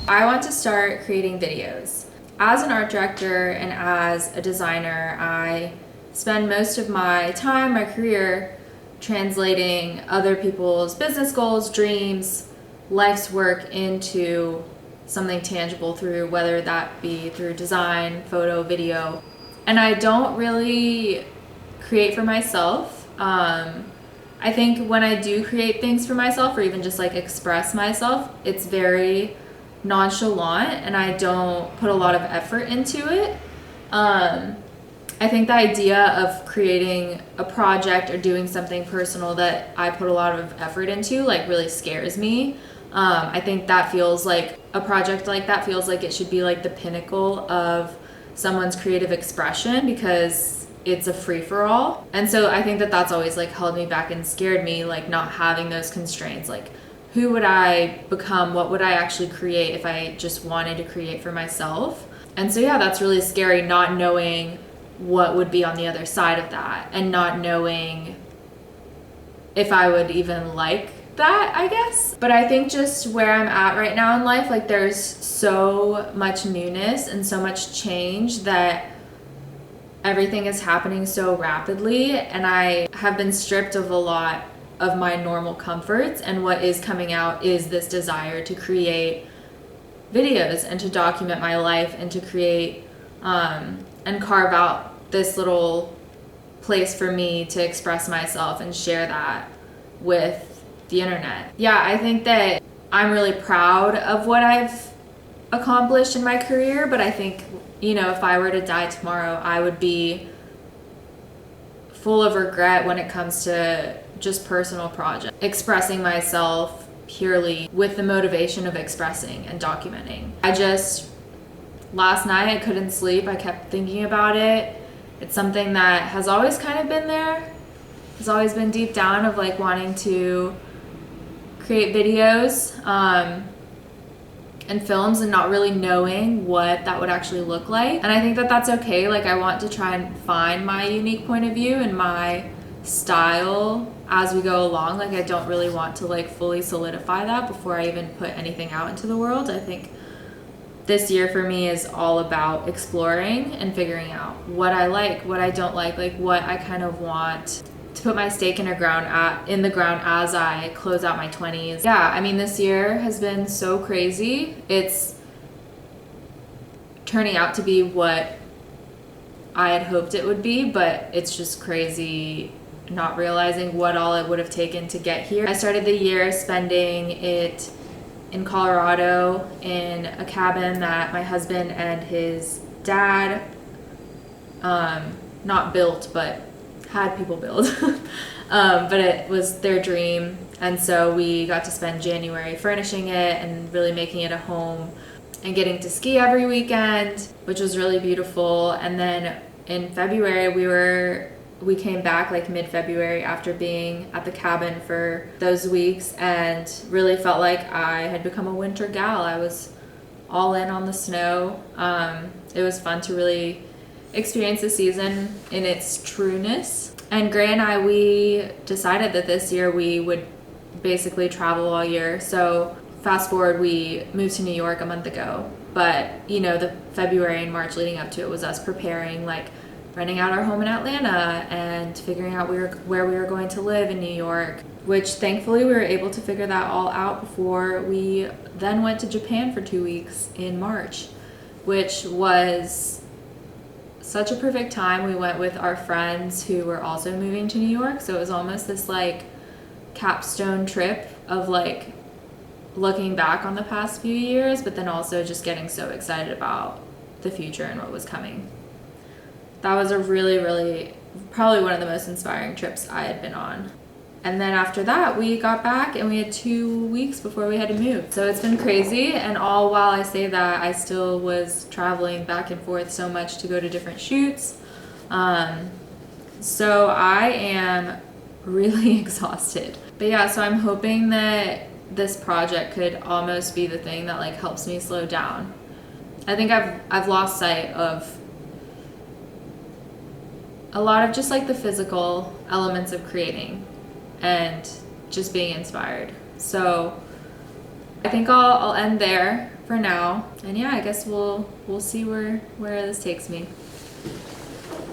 I want to start creating videos. As an art director and as a designer, I spend most of my time, my career, translating other people's business goals, dreams, life's work into something tangible through whether that be through design, photo, video. And I don't really create for myself. I think when I do create things for myself or even just like express myself, it's very nonchalant and I don't put a lot of effort into it. I think the idea of creating a project or doing something personal that I put a lot of effort into like really scares me. I think that feels like a project like that feels like it should be like the pinnacle of someone's creative expression because it's a free-for-all. And so I think that that's always like held me back and scared me, like not having those constraints. Like who would I become? What would I actually create if I just wanted to create for myself? And so yeah, that's really scary, not knowing what would be on the other side of that and not knowing if I would even like that, I guess. But I think just where I'm at right now in life, like there's so much newness and so much change that everything is happening so rapidly, and I have been stripped of a lot of my normal comforts, and what is coming out is this desire to create videos and to document my life and to create and carve out this little place for me to express myself and share that with the internet. Yeah, I think that I'm really proud of what I've accomplished in my career, but I think, you know, if I were to die tomorrow, I would be full of regret when it comes to just personal projects. Expressing myself purely with the motivation of expressing and documenting. Last night I couldn't sleep. I kept thinking about it. It's something that has always kind of been there. It's always been deep down of like wanting to create videos and films and not really knowing what that would actually look like. And I think that that's okay. Like I want to try and find my unique point of view and my style as we go along. Like I don't really want to like fully solidify that before I even put anything out into the world. I think this year for me is all about exploring and figuring out what I like, what I don't like what I kind of want to put my stake in the ground as I close out my 20s. Yeah, I mean, this year has been so crazy. It's turning out to be what I had hoped it would be, but it's just crazy not realizing what all it would have taken to get here. I started the year spending it in Colorado in a cabin that my husband and his dad not built, but had people build. But it was their dream, and so we got to spend January furnishing it and really making it a home and getting to ski every weekend, which was really beautiful. And then in February we came back like mid-February after being at the cabin for those weeks and really felt like I had become a winter gal. I was all in on the snow. It was fun to really experience the season in its trueness. And Gray and I, we decided that this year we would basically travel all year. So fast forward, we moved to New York a month ago. But, you know, the February and March leading up to it was us preparing, like renting out our home in Atlanta and figuring out where we were going to live in New York, which thankfully we were able to figure that all out before we then went to Japan for 2 weeks in March, which was such a perfect time. We went with our friends who were also moving to New York, so it was almost this like capstone trip of like looking back on the past few years, but then also just getting so excited about the future and what was coming. That was a really, really, probably one of the most inspiring trips I had been on. And then after that, we got back and we had 2 weeks before we had to move. So it's been crazy, and all while I say that, I still was traveling back and forth so much to go to different shoots. So I am really exhausted. But yeah, so I'm hoping that this project could almost be the thing that like helps me slow down. I think I've lost sight of a lot of just like the physical elements of creating and just being inspired. So I think I'll end there for now. And yeah, I guess we'll see where this takes me.